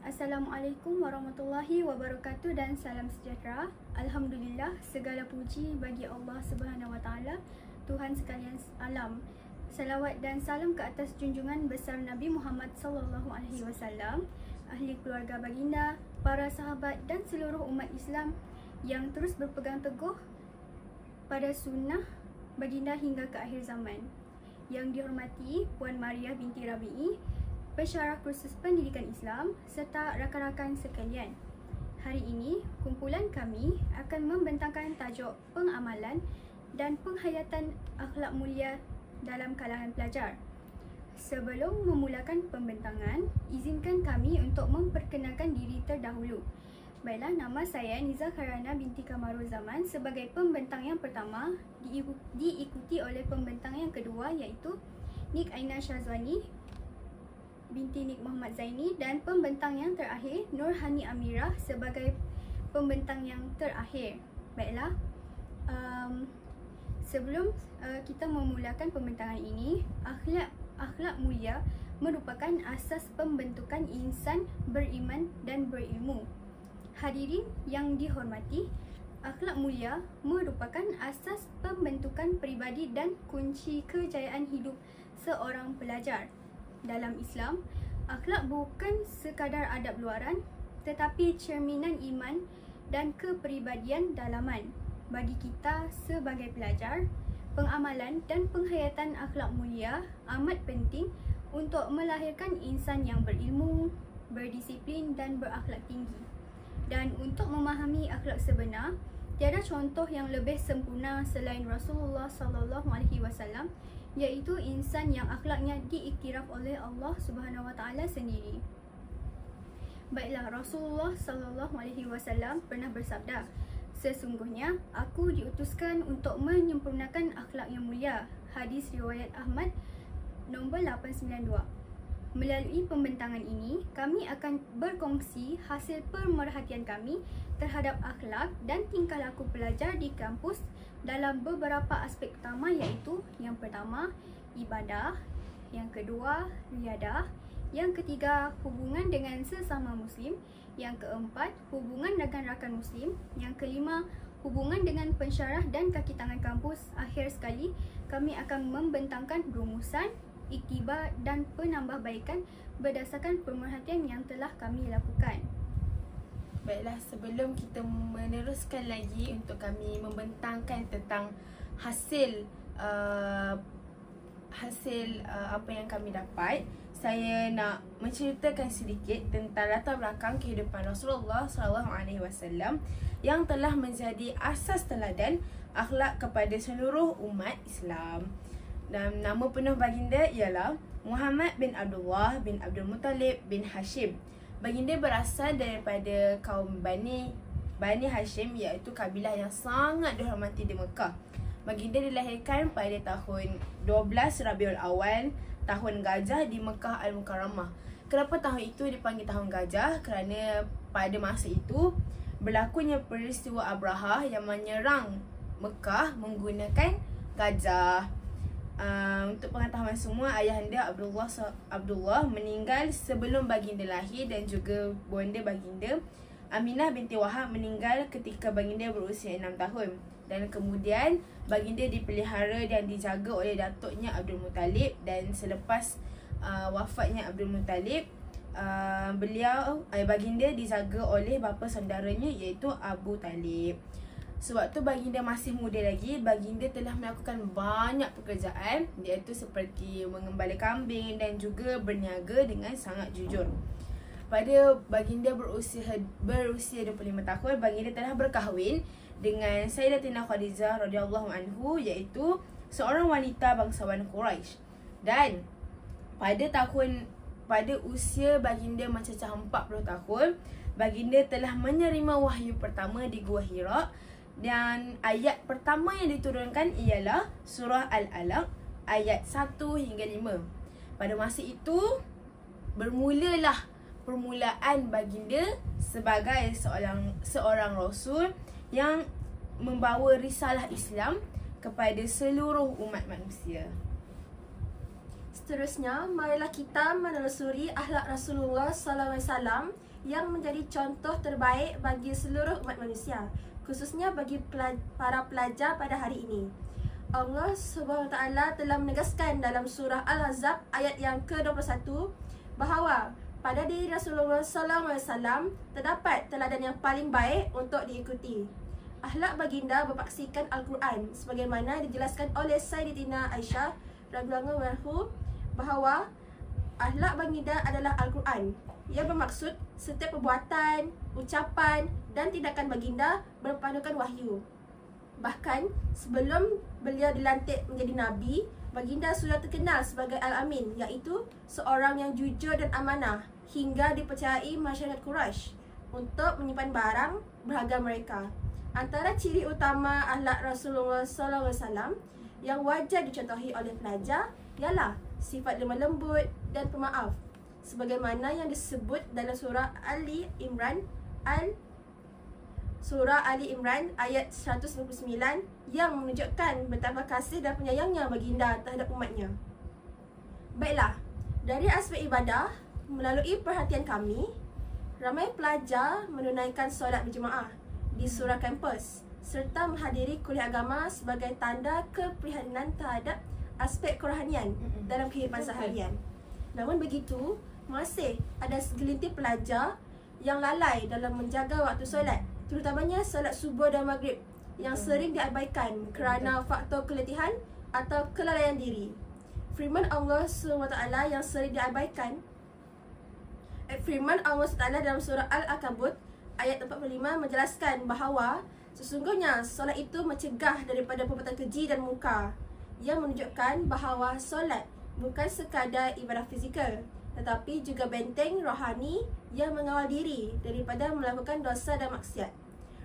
Assalamualaikum warahmatullahi wabarakatuh dan salam sejahtera. Alhamdulillah, segala puji bagi Allah Subhanahu Wa Taala, Tuhan sekalian alam. Salawat dan salam ke atas junjungan besar Nabi Muhammad sallallahu alaihi wasallam, ahli keluarga baginda, para sahabat dan seluruh umat Islam yang terus berpegang teguh pada sunnah baginda hingga ke akhir zaman. Yang dihormati Puan Maria binti Rabi'i, pensyarah kursus pendidikan Islam serta rakan-rakan sekalian. Hari ini, kumpulan kami akan membentangkan tajuk pengamalan dan penghayatan akhlak mulia dalam kalangan pelajar. Sebelum memulakan pembentangan, izinkan kami untuk memperkenalkan diri terdahulu. Baiklah, nama saya Niza Khairana binti Kamarul Zaman sebagai pembentang yang pertama, diikuti oleh pembentang yang kedua iaitu Nik Aina Syazwani binti Nik Muhammad Zaini, dan pembentang yang terakhir Nur Hani Amirah sebagai pembentang yang terakhir. Baiklah, sebelum kita memulakan pembentangan ini, akhlak mulia merupakan asas pembentukan insan beriman dan berilmu. Hadirin yang dihormati, akhlak mulia merupakan asas pembentukan peribadi dan kunci kejayaan hidup seorang pelajar. Dalam Islam, akhlak bukan sekadar adab luaran, tetapi cerminan iman dan kepribadian dalaman. Bagi kita sebagai pelajar, pengamalan dan penghayatan akhlak mulia amat penting untuk melahirkan insan yang berilmu, berdisiplin dan berakhlak tinggi. Dan untuk memahami akhlak sebenar, tiada contoh yang lebih sempurna selain Rasulullah sallallahu alaihi wasallam, iaitu insan yang akhlaknya diiktiraf oleh Allah Subhanahu Wa Taala sendiri. Baiklah, Rasulullah sallallahu alaihi wasallam pernah bersabda, "Sesungguhnya aku diutuskan untuk menyempurnakan akhlak yang mulia." Hadis riwayat Ahmad nombor 892. Melalui pembentangan ini, kami akan berkongsi hasil pemerhatian kami terhadap akhlak dan tingkah laku pelajar di kampus dalam beberapa aspek utama, iaitu yang pertama, ibadah, yang kedua, riadah, yang ketiga, hubungan dengan sesama muslim, yang keempat, hubungan dengan rakan muslim, yang kelima, hubungan dengan pensyarah dan kaki tangan kampus. Akhir sekali, kami akan membentangkan rumusan, iktibar dan penambahbaikan berdasarkan pemerhatian yang telah kami lakukan. Baiklah, sebelum kita meneruskan lagi untuk kami membentangkan tentang hasil apa yang kami dapat, saya nak menceritakan sedikit tentang latar belakang kehidupan Rasulullah SAW yang telah menjadi asas teladan akhlak kepada seluruh umat Islam. Dan nama penuh baginda ialah Muhammad bin Abdullah bin Abdul Muttalib bin Hashim. Baginda berasal daripada kaum Bani Hashim, iaitu kabilah yang sangat dihormati di Mekah. Baginda dilahirkan pada tahun 12 Rabiul Awal, tahun gajah di Mekah Al-Mukarramah. Kenapa tahun itu dipanggil tahun gajah? Kerana pada masa itu berlakunya peristiwa Abraha yang menyerang Mekah menggunakan gajah. Untuk pengetahuan semua, ayahanda Abdullah meninggal sebelum baginda lahir, dan juga bonda baginda Aminah binti Wahab meninggal ketika baginda berusia 6 tahun. Dan kemudian baginda dipelihara dan dijaga oleh datuknya Abdul Muttalib, dan selepas wafatnya Abdul Muttalib, baginda dijaga oleh bapa saudaranya iaitu Abu Talib. Sewaktu baginda masih muda lagi, baginda telah melakukan banyak pekerjaan, iaitu seperti mengembala kambing dan juga berniaga dengan sangat jujur. Pada baginda berusia 25 tahun, baginda telah berkahwin dengan Sayyidatina Khadijah radhiyallahu anhu, iaitu seorang wanita bangsawan Quraisy. Dan pada usia baginda mencecah 40 tahun, baginda telah menerima wahyu pertama di Gua Hira. Dan ayat pertama yang diturunkan ialah surah Al-Alaq ayat 1 hingga 5. Pada masa itu bermulalah permulaan baginda sebagai seorang rasul yang membawa risalah Islam kepada seluruh umat manusia. Seterusnya, marilah kita menelusuri akhlak Rasulullah SAW yang menjadi contoh terbaik bagi seluruh umat manusia, khususnya bagi para pelajar pada hari ini. Allah SWT telah menegaskan dalam surah Al-Ahzab ayat yang ke-21 bahawa pada diri Rasulullah SAW terdapat teladan yang paling baik untuk diikuti. Akhlak baginda berpaksikan Al-Quran sebagaimana dijelaskan oleh Sayyidatina Aisyah radhiyallahu anha bahawa akhlak baginda adalah Al-Quran. Ia bermaksud setiap perbuatan, ucapan dan tindakan baginda berpandukan wahyu. Bahkan sebelum beliau dilantik menjadi Nabi, baginda sudah terkenal sebagai Al-Amin, iaitu seorang yang jujur dan amanah hingga dipercayai masyarakat Quraisy untuk menyimpan barang berharga mereka. Antara ciri utama akhlak Rasulullah SAW yang wajar dicontohi oleh pelajar ialah sifat lemah lembut dan pemaaf, sebagaimana yang disebut dalam surah Ali Imran ayat 199 yang menunjukkan betapa kasih dan penyayangnya baginda terhadap umatnya. Baiklah, dari aspek ibadah, melalui perhatian kami, ramai pelajar menunaikan solat berjemaah di surau kampus serta menghadiri kuliah agama sebagai tanda keprihatinan terhadap aspek kerohanian dalam kehidupan seharian. Namun begitu, masih ada segelintir pelajar yang lalai dalam menjaga waktu solat, terutamanya solat subuh dan maghrib yang sering diabaikan kerana faktor keletihan atau kelalaian diri. Firman Allah SWT yang sering diabaikan, firman Allah SWT dalam surah Al-Ankabut ayat 45 menjelaskan bahawa sesungguhnya solat itu mencegah daripada perbuatan keji dan munkar, yang menunjukkan bahawa solat bukan sekadar ibadah fizikal, tetapi juga benteng rohani yang mengawal diri daripada melakukan dosa dan maksiat.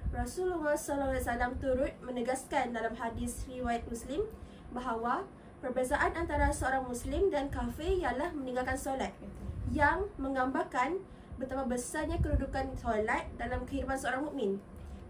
Rasulullah SAW turut menegaskan dalam hadis riwayat Muslim bahawa perbezaan antara seorang Muslim dan kafir ialah meninggalkan solat, yang menggambarkan betapa besarnya kedudukan solat dalam kehidupan seorang mukmin.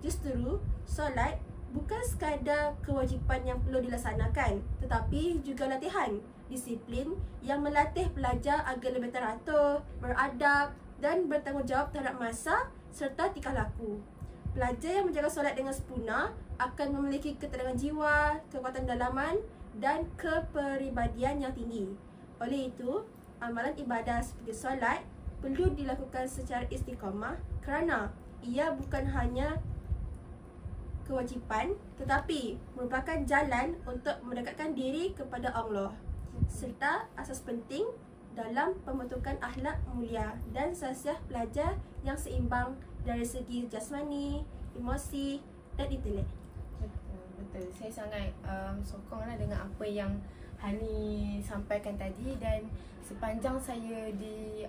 Justru, solat bukan sekadar kewajipan yang perlu dilaksanakan, tetapi juga latihan, disiplin yang melatih pelajar agar lebih teratur, beradab dan bertanggungjawab terhadap masa serta tingkah laku. Pelajar yang menjaga solat dengan sempurna akan memiliki ketenangan jiwa, kekuatan dalaman dan kepribadian yang tinggi. Oleh itu, amalan ibadah seperti solat perlu dilakukan secara istiqamah kerana ia bukan hanya kewajipan tetapi merupakan jalan untuk mendekatkan diri kepada Allah, serta asas penting dalam pembentukan akhlak mulia dan sasiah pelajar yang seimbang dari segi jasmani, emosi dan intelek. Betul. Saya sangat sokonglah dengan apa yang Hani sampaikan tadi, dan sepanjang saya di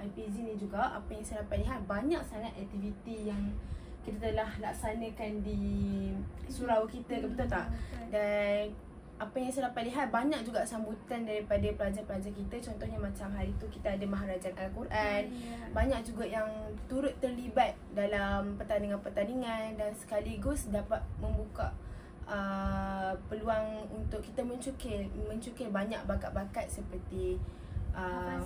IPZ ni juga, apa yang saya dapat lihat banyak sangat aktiviti yang kita telah laksanakan di surau kita, betul tak? Dan apa yang saya dapat lihat banyak juga sambutan daripada pelajar-pelajar kita. Contohnya macam hari tu kita ada Maharajan Al-Quran. Banyak juga yang turut terlibat dalam pertandingan-pertandingan dan sekaligus dapat membuka peluang untuk kita mencukir banyak bakat-bakat seperti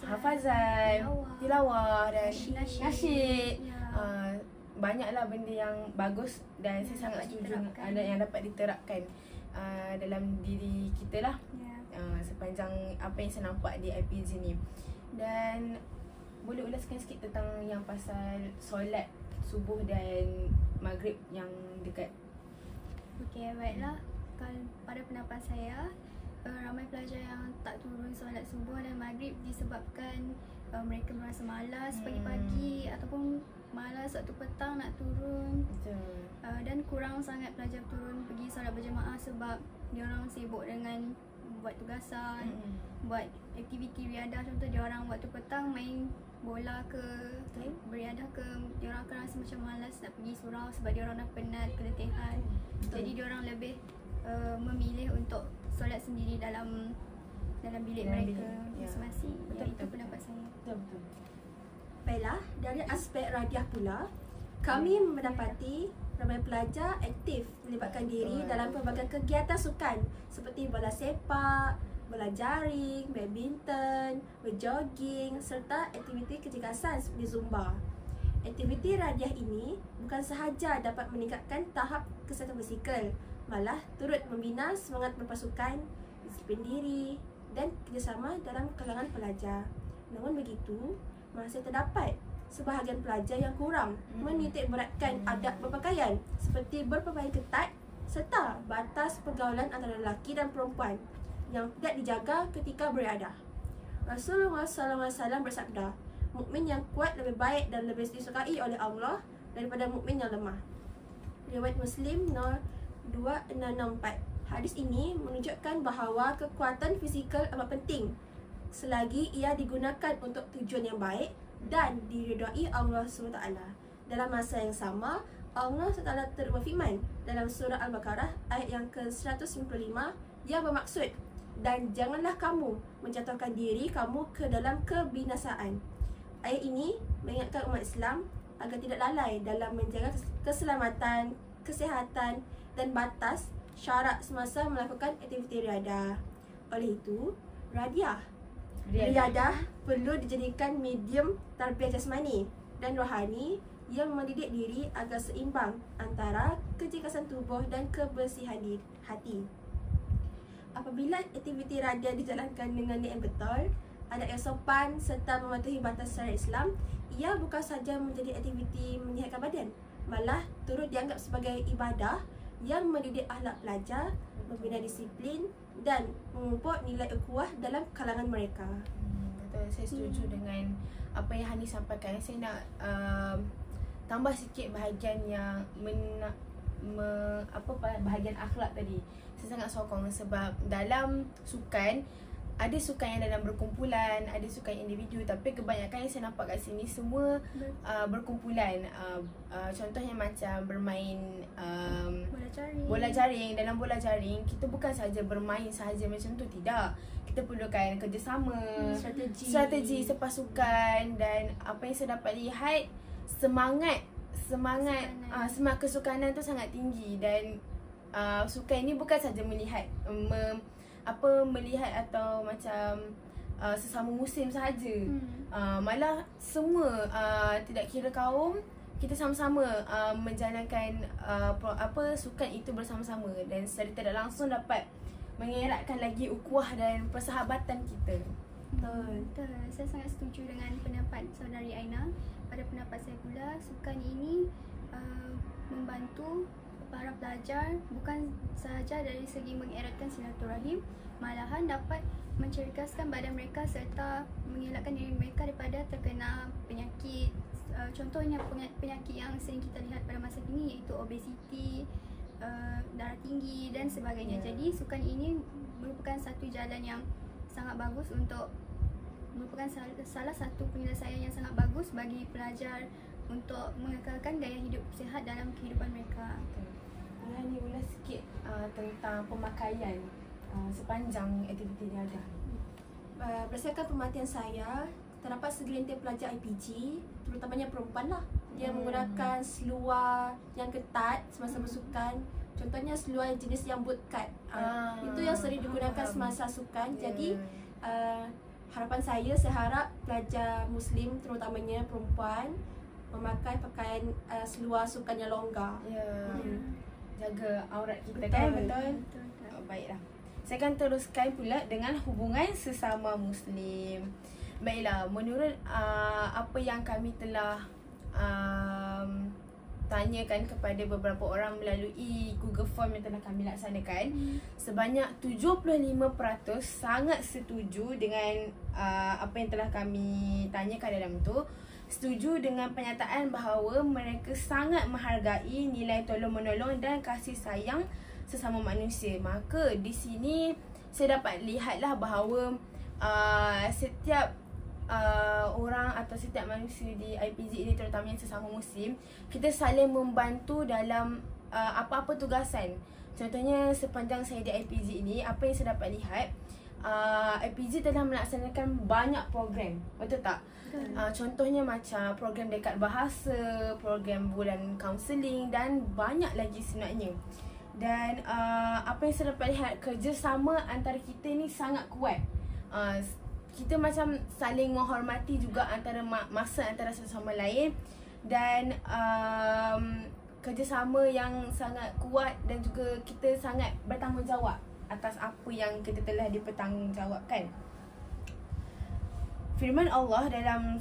hafazan, tilawah dan nasyid. Banyaklah benda yang bagus dan saya sangat setuju ada yang dapat diterapkan dalam diri kita lah, sepanjang apa yang saya nampak di IPZ ni. Dan boleh ulaskan sikit tentang yang pasal solat subuh dan maghrib yang dekat? Okey, baiklah. Kalau pada pendapat saya, ramai pelajar yang tak turun solat subuh dan maghrib disebabkan mereka merasa malas pagi-pagi ataupun malas waktu petang nak turun. Betul. Dan kurang sangat pelajar turun pergi solat berjemaah sebab diorang sibuk dengan buat tugasan, buat aktiviti riadah. Contoh diorang waktu petang main bola ke, beriadah ke, diorang akan rasa macam malas nak pergi surau sebab diorang dah penat, keletihan. Jadi diorang lebih memilih untuk solat sendiri dalam bilik mereka masing-masing. Itu pendapat saya. Betul. Baiklah, dari aspek radiah pula, kami mendapati ramai pelajar aktif melibatkan diri dalam pelbagai kegiatan sukan seperti bola sepak, bola jaring, badminton, berjogging serta aktiviti kecergasan seperti Zumba. Aktiviti radiah ini bukan sahaja dapat meningkatkan tahap kesihatan fizikal, malah turut membina semangat berpasukan, disiplin diri dan kerjasama dalam kalangan pelajar. Namun begitu, masih terdapat sebahagian pelajar yang kurang menitik beratkan adab berpakaian seperti berpakaian ketat serta batas pergaulan antara lelaki dan perempuan yang tidak dijaga ketika beriadah. Rasulullah SAW bersabda, mukmin yang kuat lebih baik dan lebih disukai oleh Allah daripada mukmin yang lemah. Riwayat Muslim no. 2664. Hadis ini menunjukkan bahawa kekuatan fizikal amat penting selagi ia digunakan untuk tujuan yang baik dan diridai Allah SWT. Dalam masa yang sama, Allah SWT berfirman dalam surah Al-Baqarah ayat yang ke-155 yang bermaksud, dan janganlah kamu menjatuhkan diri kamu ke dalam kebinasaan. Ayat ini mengingatkan umat Islam agar tidak lalai dalam menjaga keselamatan, kesihatan dan batas syarak semasa melakukan aktiviti riadah. Oleh itu, riadah perlu dijadikan medium tarbiyah jasmani dan rohani yang mendidik diri agar seimbang antara kecergasan tubuh dan kebersihan hati. Apabila aktiviti radiah dijalankan dengan niat yang betul, adab yang sopan serta mematuhi batas syariat Islam, ia bukan sahaja menjadi aktiviti menyihatkan badan, malah turut dianggap sebagai ibadah yang mendidik akhlak pelajar, membina disiplin dan memupuk nilai ukhuwah dalam kalangan mereka. Betul, saya setuju dengan apa yang Hani sampaikan. Saya nak tambah sikit bahagian yang bahagian akhlak tadi. Saya sangat sokong sebab dalam sukan ada sukan yang dalam berkumpulan, ada sukan individu, tapi kebanyakan yang saya nampak kat sini semua berkumpulan. Contohnya macam bermain bola jaring. Dalam bola jaring kita bukan sahaja bermain sahaja macam tu, tidak. Kita perlukan kerjasama, strategi sepasukan, dan apa yang saya dapat lihat semangat kesukanan tu sangat tinggi. Dan sukan ini bukan saja melihat atau macam sesama musim sahaja. Malah semua tidak kira kaum, kita sama-sama menjalankan sukan itu bersama-sama, dan secara tidak langsung dapat mengeratkan lagi ukhuwah dan persahabatan kita. Betul. Saya sangat setuju dengan pendapat saudari Aina. Pada pendapat saya pula, sukan ini membantu para pelajar bukan sahaja dari segi mengeratkan silaturahim, malahan dapat mencerdaskan badan mereka serta mengelakkan diri mereka daripada terkena penyakit. Contohnya penyakit yang sering kita lihat pada masa kini iaitu obesiti, darah tinggi dan sebagainya. Jadi sukan ini merupakan satu jalan yang sangat bagus merupakan salah satu penyelesaian yang sangat bagus bagi pelajar untuk mengekalkan gaya hidup sihat dalam kehidupan mereka. Ni ulas sikit tentang pemakaian sepanjang aktiviti dia ada. Berdasarkan pemerhatian saya, terdapat segelintir pelajar IPG, terutamanya perempuan lah, yang menggunakan seluar yang ketat semasa bersukan. Contohnya seluar jenis yang bootcut. Itu yang sering digunakan semasa sukan. Jadi harapan saya harap pelajar Muslim, terutamanya perempuan, memakai pakaian seluar sukan yang longgar. Jaga aurat kita. Betul. Baiklah. Saya akan teruskan pula dengan hubungan sesama Muslim. Baiklah, menurut apa yang kami telah tanyakan kepada beberapa orang melalui Google Form yang telah kami laksanakan, sebanyak 75% sangat setuju dengan apa yang telah kami tanyakan dalam tu. Setuju dengan pernyataan bahawa mereka sangat menghargai nilai tolong-menolong dan kasih sayang sesama manusia. Maka di sini saya dapat lihatlah bahawa setiap orang atau setiap manusia di IPZ ini, terutamanya sesama Muslim, kita saling membantu dalam apa-apa tugasan. Contohnya sepanjang saya di IPZ ini, apa yang saya dapat lihat, IPZ telah melaksanakan banyak program, betul tak? Contohnya macam program dekat bahasa, program bulan kaunseling dan banyak lagi sebenarnya. Dan apa yang saya dapat lihat, kerjasama antara kita ni sangat kuat. Kita macam saling menghormati juga antara masa antara satu sama lain. Dan kerjasama yang sangat kuat, dan juga kita sangat bertanggungjawab atas apa yang kita telah dipertanggungjawabkan. Firman Allah dalam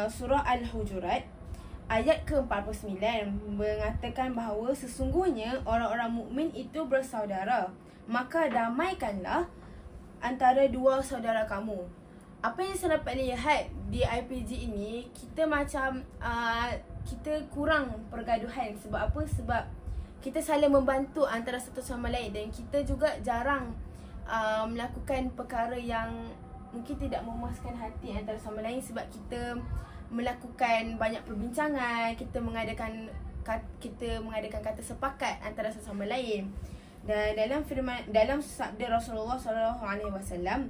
surah Al-Hujurat ayat ke-49 mengatakan bahawa sesungguhnya orang-orang mukmin itu bersaudara, maka damaikanlah antara dua saudara kamu. Apa yang saya dapat lihat di IPG ini, kita macam kita kurang pergaduhan. Sebab apa? Sebab kita saling membantu antara satu sama lain, dan kita juga jarang melakukan perkara yang mungkin tidak memuaskan hati antara sama lain, sebab kita melakukan banyak perbincangan, kita mengadakan kata sepakat antara sesama lain. Dan dalam sabda Rasulullah SAW,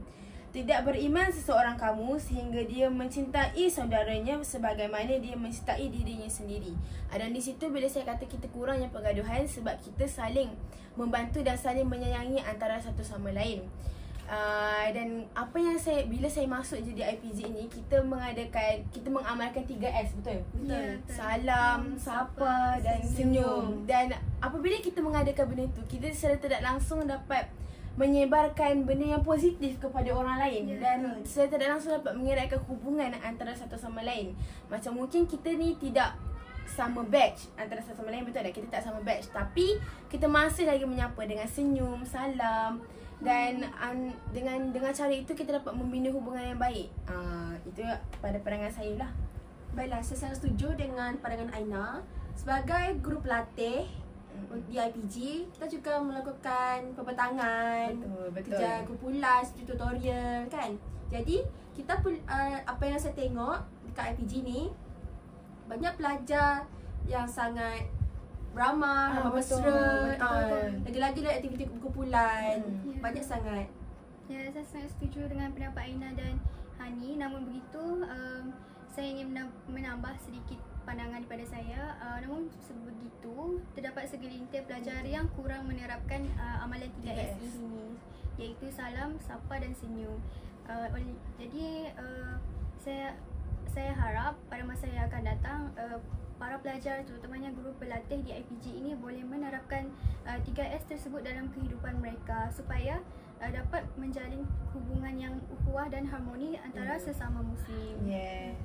tidak beriman seseorang kamu sehingga dia mencintai saudaranya sebagaimana dia mencintai dirinya sendiri. Dan di situ bila saya kata kita kurangnya pergaduhan, sebab kita saling membantu dan saling menyayangi antara satu sama lain. Dan apa yang bila saya masuk jadi IPG ini, kita mengamalkan 3S, betul? Betul. Salam, sapa dan senyum. Dan apabila kita mengadakan benda itu, kita secara tidak langsung dapat menyebarkan benda yang positif kepada orang lain, dan secara tidak langsung dapat mengeratkan hubungan antara satu sama lain. Macam mungkin kita ni tidak sama batch antara satu sama lain, betul tak? Kita tak sama batch, tapi kita masih lagi menyapa dengan senyum, salam. Dan dengan cara itu kita dapat membina hubungan yang baik. Itu pada pandangan saya lah. Baiklah, saya sangat setuju dengan pandangan Aina. Sebagai guru pelatih di IPG, kita juga melakukan pembentangan, Betul. kerja kumpulan, seperti tutorial kan. Jadi kita apa yang saya tengok dekat IPG ni, banyak pelajar yang sangat ramah, mesra, lagi-lagi dalam aktiviti kumpulan. Banyak sangat. Ya, saya sangat setuju dengan pendapat Aina dan Hani. Namun begitu, saya ingin menambah sedikit pandangan daripada saya. Namun sebegitu, terdapat segelintir pelajar yang kurang menerapkan amalan 3S ini, iaitu salam, sapa dan senyum. Jadi saya harap pada masa yang akan datang, para pelajar, terutamanya guru pelatih di IPG ini boleh menerapkan 3S tersebut dalam kehidupan mereka, supaya dapat menjalin hubungan yang ukhuwah dan harmoni antara sesama Muslim. Yes.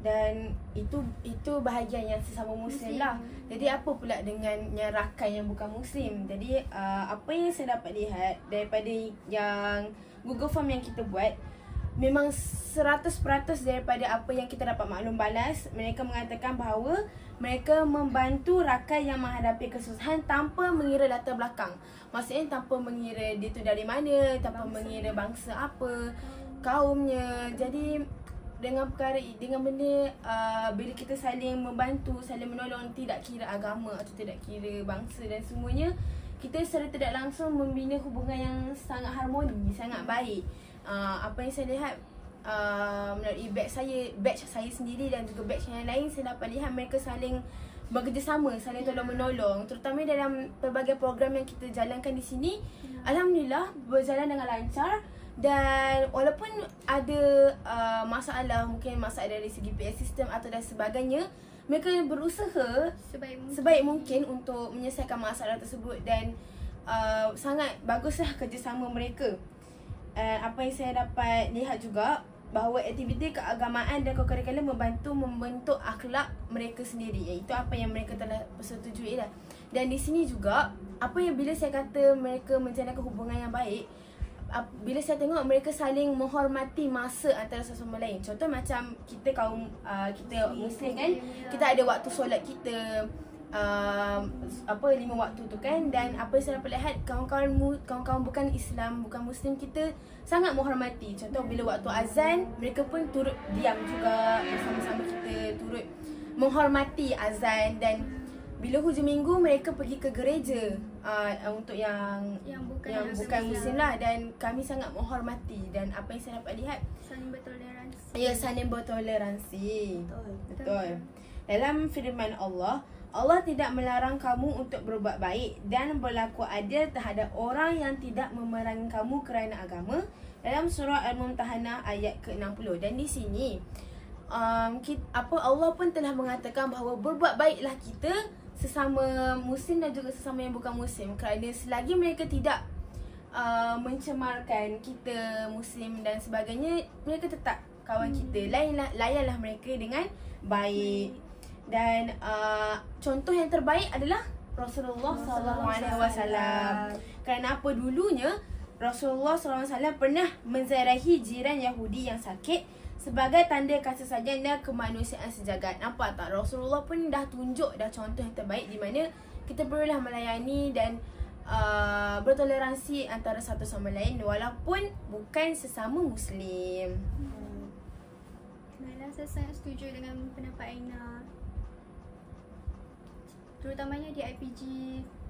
Dan itu bahagian yang sesama Muslim lah. Jadi apa pula dengan yang rakan yang bukan Muslim? Jadi apa yang saya dapat lihat daripada yang Google Form yang kita buat, memang 100% daripada apa yang kita dapat maklum balas, mereka mengatakan bahawa mereka membantu rakan yang menghadapi kesusahan tanpa mengira latar belakang. Maksudnya tanpa mengira dia tu dari mana, tanpa mengira bangsa apa, kaumnya. Jadi dengan benda bila kita saling membantu, saling menolong, tidak kira agama atau tidak kira bangsa dan semuanya, kita secara tidak langsung membina hubungan yang sangat harmoni, sangat baik. Apa yang saya lihat melalui batch saya sendiri dan juga batch yang lain, saya dapat lihat mereka saling bekerjasama, saling tolong menolong, terutama dalam pelbagai program yang kita jalankan di sini. Alhamdulillah berjalan dengan lancar. Dan walaupun ada masalah, mungkin masalah dari segi PA sistem atau dan sebagainya, mereka berusaha sebaik mungkin untuk menyelesaikan masalah tersebut. Dan sangat baguslah kerjasama mereka. Apa yang saya dapat lihat juga, bahawa aktiviti keagamaan dan kurikulum membentuk akhlak mereka sendiri, iaitu apa yang mereka telah persetujui lah. Dan di sini juga, apa yang bila saya kata mereka menjalankan hubungan yang baik, bila saya tengok mereka saling menghormati masa antara satu sama lain. Contoh macam kita kita Muslim kan, kita ada waktu solat kita 5 waktu tu kan. Dan apa yang saya dapat lihat, kawan-kawan bukan Islam, bukan Muslim, kita sangat menghormati. Contoh bila waktu azan, mereka pun turut diam juga bersama-sama kita, turut menghormati azan. Dan bila hujung minggu, mereka pergi ke gereja untuk yang bukan Muslim lah. Dan kami sangat menghormati. Dan apa yang saya dapat lihat, Saling bertoleransi. ya, saling bertoleransi. Betul. Dalam firman Allah Allah tidak melarang kamu untuk berbuat baik dan berlaku adil terhadap orang yang tidak memerangi kamu kerana agama, dalam surah Al-Mumtahanah ayat ke-60. Dan di sini Allah pun telah mengatakan bahawa berbuat baiklah kita sesama muslim dan juga sesama yang bukan muslim, kerana selagi mereka tidak mencemarkan kita muslim dan sebagainya, mereka tetap kawan kita. Layanlah mereka dengan baik. Dan contoh yang terbaik adalah Rasulullah SAW. Kerana apa, dulunya Rasulullah SAW pernah menziarahi jiran Yahudi yang sakit sebagai tanda kasih sayang dan kemanusiaan sejagat. Nampak tak? Rasulullah pun dah tunjuk dah contoh yang terbaik di mana kita perlulah melayani dan bertoleransi antara satu sama lain walaupun bukan sesama muslim. Baiklah, saya sangat setuju dengan pendapat Aina. Terutamanya di IPG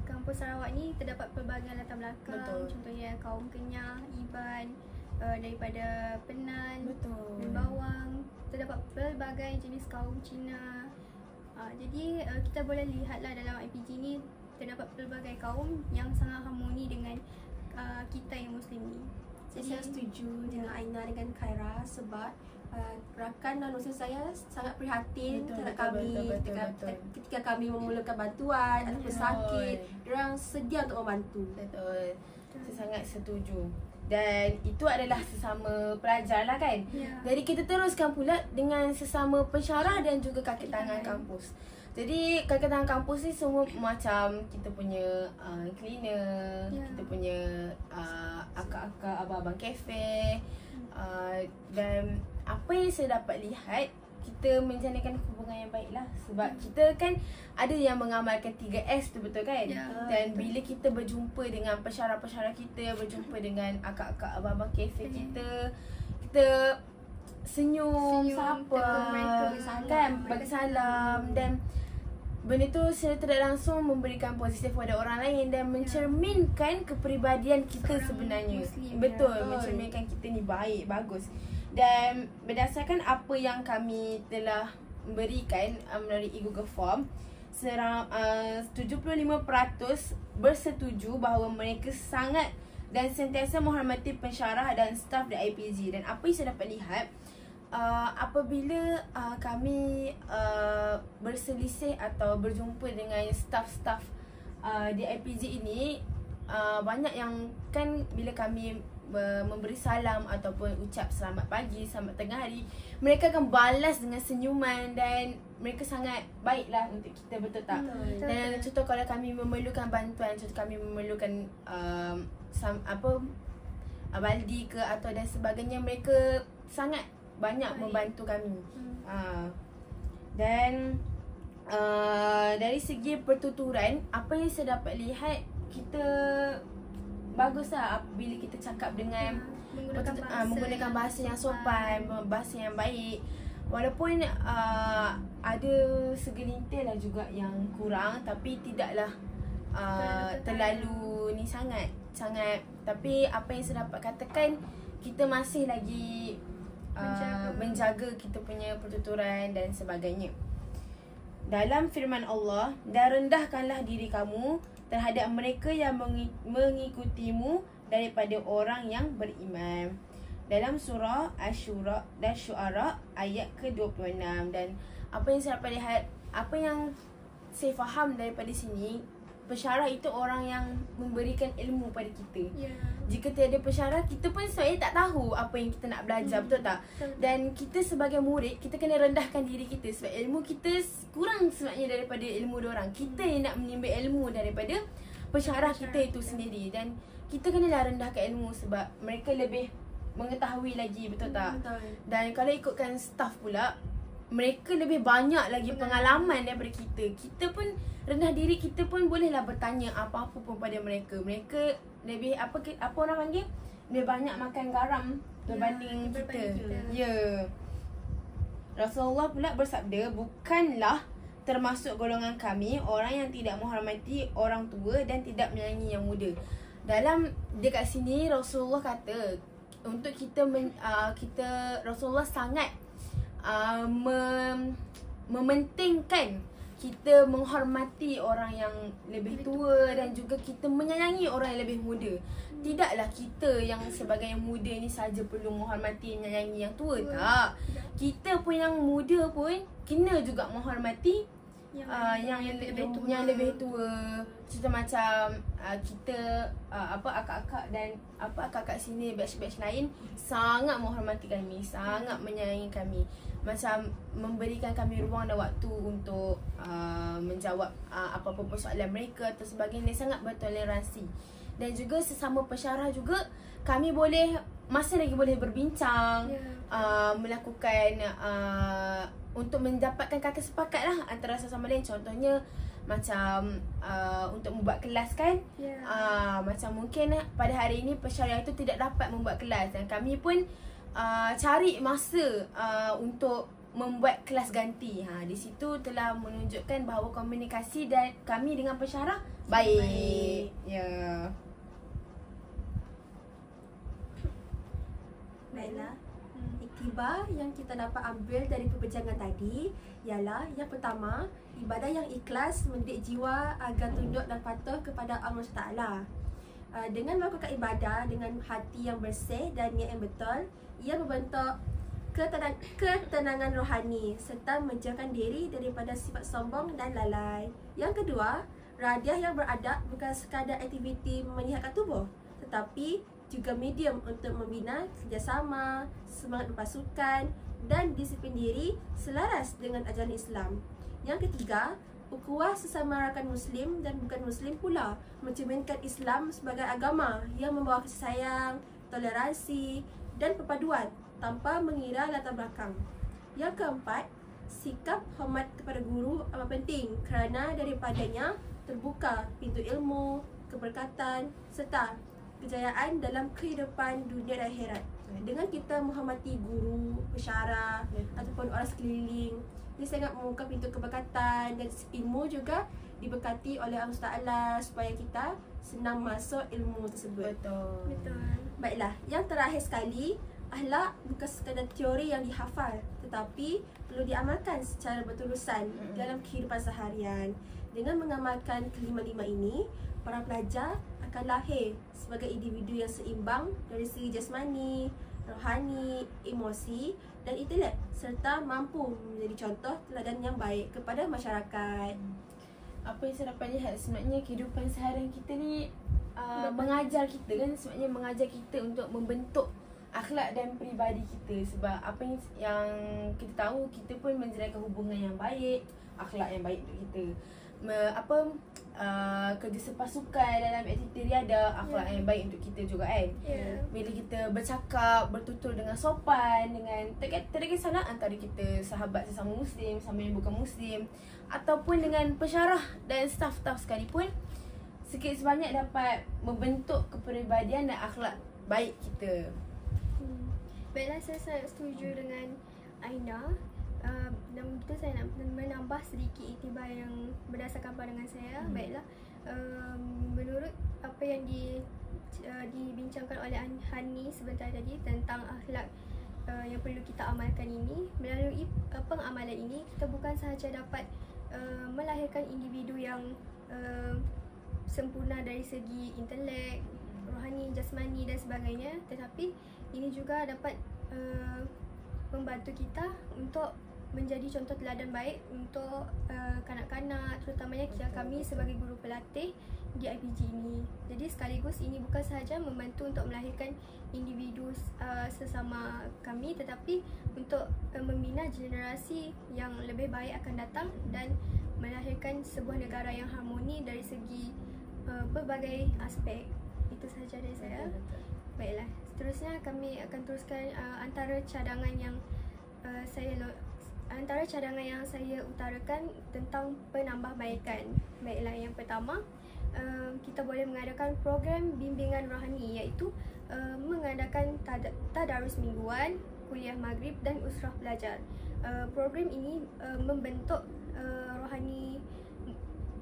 Kampus Sarawak ni terdapat pelbagai latar belakang. Betul. Contohnya kaum Kenyah, Iban, daripada Penan, Betul. Bawang. Terdapat pelbagai jenis kaum Cina. Jadi kita boleh lihatlah dalam IPG ni terdapat pelbagai kaum yang sangat harmoni dengan kita yang Muslim ni. Saya setuju dengan Aina dengan Khaira sebab rakan non-muslim saya sangat prihatin terhadap kami ketika kami memerlukan bantuan ataupun sakit. Diorang sedia untuk membantu. Betul. Saya sangat setuju. Dan itu adalah sesama pelajar lah kan. Jadi kita teruskan pula dengan sesama pensyarah dan juga kaki tangan kampus. Jadi kaki tangan kampus ni semua macam kita punya cleaner, kita punya akak-akak, abang-abang kafe. Dan apa yang saya dapat lihat, kita menjadikan hubungan yang baik lah. Sebab kita kan ada yang mengamalkan 3S tu, betul kan? Dan bila kita berjumpa dengan pensyarah-pensyarah kita, berjumpa dengan akak-akak, abang-abang kafe kita senyum sapa, kan, bagi salam. Dan benda tu secara tidak langsung memberikan positif pada orang lain dan mencerminkan kepribadian kita sebenarnya. Betul, mencerminkan kita ni baik, bagus. Dan berdasarkan apa yang kami telah berikan melalui e-Google Form, 75% bersetuju bahawa mereka sangat dan sentiasa menghormati pensyarah dan staf di IPG. Dan apa yang saya dapat lihat, apabila kami berselisih atau berjumpa dengan staf-staf di IPG ini, banyak yang kan bila kami memberi salam ataupun ucap selamat pagi, selamat tengah hari, mereka akan balas dengan senyuman dan mereka sangat baiklah untuk kita, betul tak? Dan contoh kalau kami memerlukan bantuan, contoh kami memerlukan baldi ke atau dan sebagainya, mereka sangat banyak membantu kami. Dan dari segi pertuturan, apa yang saya dapat lihat, kita baguslah bila kita cakap dengan menggunakan bahasa yang sopan, bahasa yang baik. Walaupun ada segelintir lah juga yang kurang, tapi tidaklah terlalu ni sangat. Tapi apa yang saya dapat katakan, kita masih lagi menjaga kita punya pertuturan dan sebagainya. Dalam firman Allah, dan rendahkanlah diri kamu terhadap mereka yang mengikutimu daripada orang yang beriman. Dalam surah Asy-Syura dan Syuara ayat ke-26. Dan apa yang saya dapat lihat, apa yang saya faham daripada sini, pensyarah itu orang yang memberikan ilmu pada kita. Jika tiada pensyarah, kita pun sebenarnya tak tahu apa yang kita nak belajar, betul tak? Dan kita sebagai murid, kita kena rendahkan diri kita sebab ilmu kita kurang sebenarnya daripada ilmu diorang. Kita yang nak menimba ilmu daripada pensyarah kita itu sendiri. Dan kita kenalah rendahkan ilmu sebab mereka lebih mengetahui lagi, betul tak? Dan kalau ikutkan staff pula, mereka lebih banyak lagi pengalaman daripada kita. Kita pun rendah diri, kita pun bolehlah bertanya apa-apa pun pada mereka. Mereka lebih apa orang panggil, lebih banyak makan garam berbanding kita. Rasulullah pula bersabda, bukanlah termasuk golongan kami orang yang tidak menghormati orang tua dan tidak menyayangi yang muda. Dalam dekat sini Rasulullah kata untuk kita Rasulullah sangat mementingkan kita menghormati orang yang lebih tua dan juga kita menyayangi orang yang lebih muda. Tidaklah kita yang sebagai yang muda ni saja perlu menghormati, menyayangi yang tua. Tak. Kita pun yang muda pun kena juga menghormati yang lebih tua. Contoh macam kita akak-akak dan akak-akak sini batch lain sangat menghormati kami, sangat menyayangi kami. Macam memberikan kami ruang dan waktu untuk menjawab apa-apa persoalan mereka atau sebagainya, sangat bertoleransi. Dan juga sesama pensyarah juga kami masih lagi boleh berbincang, melakukan untuk mendapatkan kata sepakat lah antara sesama lain. Contohnya macam untuk membuat kelas kan, macam mungkin pada hari ini pensyarah itu tidak dapat membuat kelas dan kami pun cari masa untuk membuat kelas ganti. Di situ telah menunjukkan bahawa komunikasi dan kami dengan pensyarah baik. Ya. Baiklah. Iktibar yang kita dapat ambil dari perbincangan tadi ialah yang pertama, ibadah yang ikhlas mendidik jiwa agar tunduk dan patuh kepada Allah Taala. Dengan melakukan ibadah dengan hati yang bersih dan niat yang betul, ia membentuk ketenangan rohani serta menjauhkan diri daripada sifat sombong dan lalai. Yang kedua, radiah yang beradab bukan sekadar aktiviti menyihatkan tubuh, tetapi juga medium untuk membina kerjasama, semangat berpasukan dan disiplin diri selaras dengan ajaran Islam. Yang ketiga, ukhuwah sesama rakan Muslim dan bukan Muslim pula mencerminkan Islam sebagai agama yang membawa kasih sayang, toleransi dan perpaduan tanpa mengira latar belakang. Yang keempat, sikap hormat kepada guru amat penting kerana daripadanya terbuka pintu ilmu, keberkatan serta kejayaan dalam kehidupan dunia dan akhirat. Dengan kita menghormati guru, pensyarah ataupun orang sekeliling, ini sangat membuka pintu keberkatan dan ilmu juga diberkati oleh Allah Taala supaya kita senang masuk ilmu tersebut. Betul. Baiklah, yang terakhir sekali, akhlak bukan sekadar teori yang dihafal tetapi perlu diamalkan secara berterusan dalam kehidupan seharian. Dengan mengamalkan kelima-lima ini, para pelajar akan lahir sebagai individu yang seimbang dari segi jasmani, rohani, emosi dan intelek serta mampu menjadi contoh teladan yang baik kepada masyarakat. Apa yang saya dapat lihat sebenarnya kehidupan seharian kita ni mengajar kita kan, sebenarnya mengajar kita untuk membentuk akhlak dan peribadi kita. Sebab apa yang kita tahu, kita pun menjalankan hubungan yang baik, akhlak yang baik untuk kita. Kerja sepasukan dalam aktiviti riadah, akhlak yang baik untuk kita juga kan. Bila kita bercakap, bertutur dengan sopan, dengan tak kisahlah antara kita sahabat sesama Muslim, sama yang bukan Muslim, ataupun dengan pensyarah dan staf-staf sekalipun, sikit sebanyak dapat membentuk kepribadian dan akhlak baik kita. Baiklah, saya setuju dengan Aina. Dan betul, saya nak menambah sedikit iktibar yang berdasarkan pandangan saya. Baiklah, menurut apa yang dibincangkan oleh Hani sebentar tadi tentang akhlak yang perlu kita amalkan ini, melalui pengamalan ini kita bukan sahaja dapat melahirkan individu yang sempurna dari segi intelek, rohani, jasmani dan sebagainya, tetapi ini juga dapat membantu kita untuk menjadi contoh teladan baik untuk kanak-kanak, terutamanya kami sebagai guru pelatih di IPG ini. Jadi sekaligus ini bukan sahaja membantu untuk melahirkan individu sesama kami, tetapi untuk membina generasi yang lebih baik akan datang dan melahirkan sebuah negara yang harmoni dari segi berbagai aspek. Itu sahaja dari saya. Baiklah, seterusnya kami akan teruskan antara cadangan yang saya utarakan tentang penambahbaikan. Baiklah, yang pertama, kita boleh mengadakan program bimbingan rohani, iaitu mengadakan tadarus mingguan, kuliah maghrib dan usrah pelajar. Program ini membentuk rohani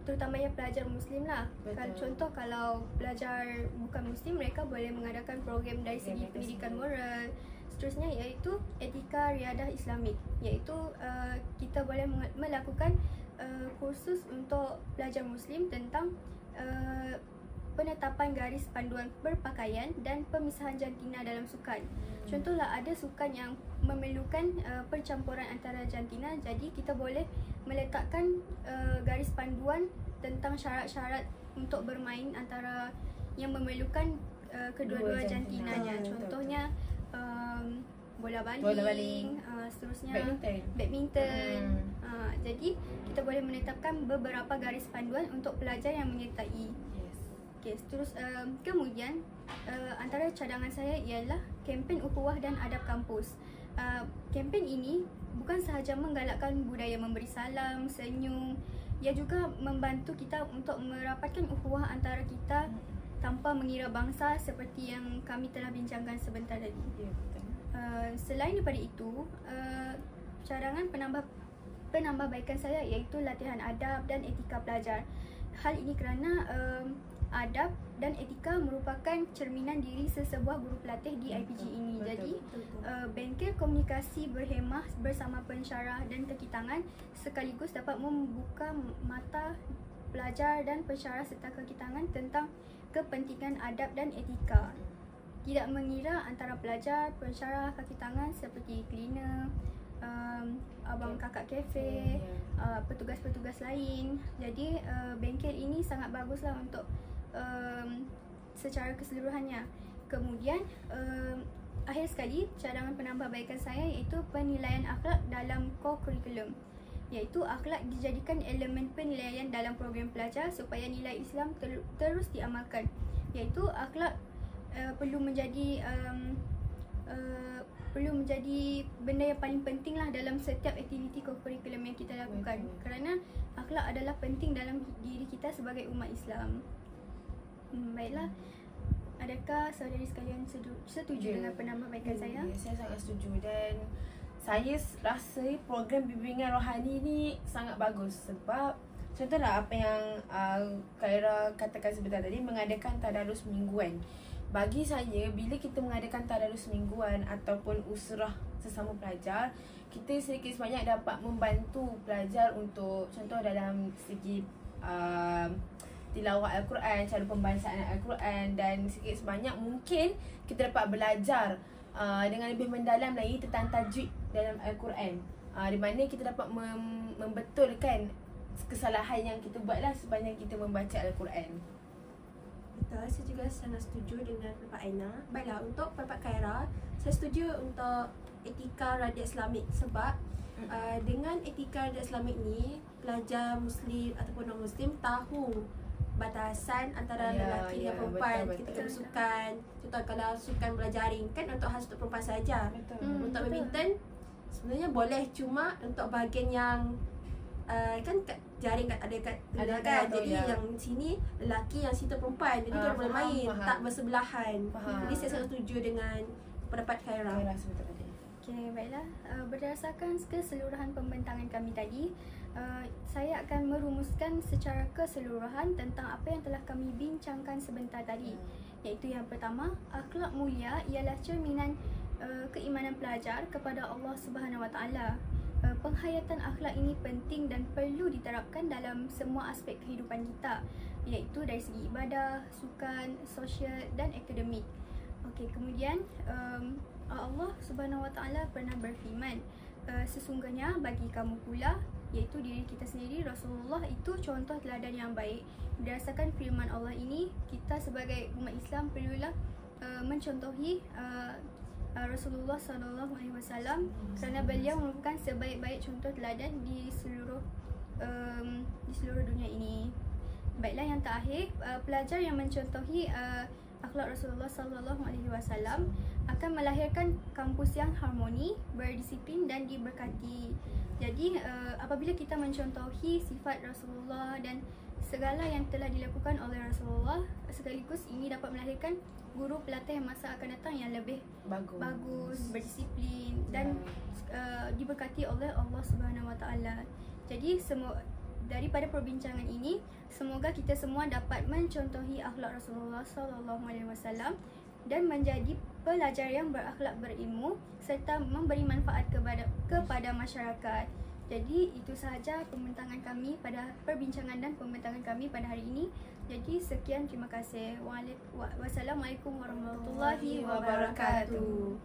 terutamanya pelajar Muslim lah. Contoh, kalau pelajar bukan Muslim, mereka boleh mengadakan program dari segi pendidikan moral. Seterusnya iaitu etika riadah Islamik, iaitu kita boleh melakukan kursus untuk pelajar Muslim tentang penetapan garis panduan berpakaian dan pemisahan jantina dalam sukan. Contohlah ada sukan yang memerlukan percampuran antara jantina, jadi kita boleh meletakkan garis panduan tentang syarat-syarat untuk bermain antara yang memerlukan kedua-dua jantinanya. Contohnya bola baling, seterusnya badminton. Jadi kita boleh menetapkan beberapa garis panduan untuk pelajar yang menyertai. Okay, terus kemudian antara cadangan saya ialah kempen ukhuwah dan adab kampus. Kempen ini bukan sahaja menggalakkan budaya memberi salam, senyum, ia juga membantu kita untuk merapatkan ukhuwah antara kita tanpa mengira bangsa seperti yang kami telah bincangkan sebentar tadi. Selain daripada itu, cadangan penambahbaikan saya iaitu latihan adab dan etika pelajar. Hal ini kerana adab dan etika merupakan cerminan diri sesebuah guru pelatih di IPG ini. Jadi bengkel komunikasi berhemah bersama pensyarah dan kaki tangan sekaligus dapat membuka mata pelajar dan pensyarah serta kaki tangan tentang kepentingan adab dan etika. Tidak mengira antara pelajar, pensyarah, kaki tangan seperti cleaner, abang kakak kafe, petugas-petugas lain. Jadi bengkel ini sangat baguslah untuk secara keseluruhannya. Kemudian akhir sekali, cadangan penambahbaikan saya iaitu penilaian akhlak dalam core curriculum, iaitu akhlak dijadikan elemen penilaian dalam program pelajar supaya nilai Islam terus diamalkan, iaitu akhlak perlu menjadi benda yang paling penting lah dalam setiap aktiviti curriculum yang kita lakukan. Kerana akhlak adalah penting dalam diri kita sebagai umat Islam. Baiklah, adakah saudari sekalian setuju dengan penambahbaikan saya? Saya sangat setuju dan saya rasa program bimbingan rohani ni sangat bagus sebab contohlah apa yang Khaira katakan sebentar tadi, mengadakan tadarus mingguan. Bagi saya, bila kita mengadakan tadarus mingguan ataupun usrah sesama pelajar, kita sedikit sebanyak dapat membantu pelajar untuk contoh dalam segi tilawah Al-Quran, cara pembacaan Al-Quran, dan sedikit sebanyak mungkin kita dapat belajar dengan lebih mendalam lagi tentang tajwid dalam Al-Quran, di mana kita dapat membetulkan kesalahan yang kita buatlah sepanjang kita membaca Al-Quran. Betul, saya juga sangat setuju dengan pendapat Aina. Baiklah, untuk pendapat Khaira, saya setuju untuk etika radiat Islamik sebab dengan etika radiat Islamik ni, pelajar Muslim ataupun non-Muslim tahu batasan antara lelaki dan perempuan ketika bersukan. Contoh kalau sukan bola jaring kan untuk khas untuk perempuan saja. Untuk badminton sebenarnya boleh, cuma untuk bahagian yang kan jaring kat ada kat tengah kan. Jadi yang sini lelaki, yang situ perempuan. Jadi dia boleh main, tak bersebelahan. Jadi saya sangat setuju dengan pendapat Khaira. Okey, baiklah. Berdasarkan keseluruhan pembentangan kami tadi, saya akan merumuskan secara keseluruhan tentang apa yang telah kami bincangkan sebentar tadi. Iaitu yang pertama, akhlak mulia ialah cerminan keimanan pelajar kepada Allah Subhanahu Wa Taala. Penghayatan akhlak ini penting dan perlu diterapkan dalam semua aspek kehidupan kita, iaitu dari segi ibadah, sukan, sosial dan akademik. Okey, kemudian Allah Subhanahu Wa Taala pernah berfirman, sesungguhnya bagi kamu pula, iaitu diri kita sendiri, Rasulullah itu contoh teladan yang baik. Berdasarkan firman Allah ini, kita sebagai umat Islam perlulah mencontohi Rasulullah SAW kerana beliau merupakan sebaik-baik contoh teladan di seluruh dunia ini. Baiklah, yang terakhir, pelajar yang mencontohi akhlak Rasulullah SAW akan melahirkan kampus yang harmoni, berdisiplin dan diberkati. Jadi apabila kita mencontohi sifat Rasulullah dan segala yang telah dilakukan oleh Rasulullah, sekaligus ini dapat melahirkan guru pelatih masa akan datang yang lebih bagus, berdisiplin dan diberkati oleh Allah Subhanahu Wa Taala. Jadi daripada perbincangan ini, semoga kita semua dapat mencontohi akhlak Rasulullah SAW dan menjadi pelajar yang berakhlak berilmu serta memberi manfaat kepada masyarakat. Jadi itu sahaja pembincangan kami pada perbincangan dan pembincangan kami pada hari ini. Jadi sekian, terima kasih. Wassalamualaikum warahmatullahi wabarakatuh.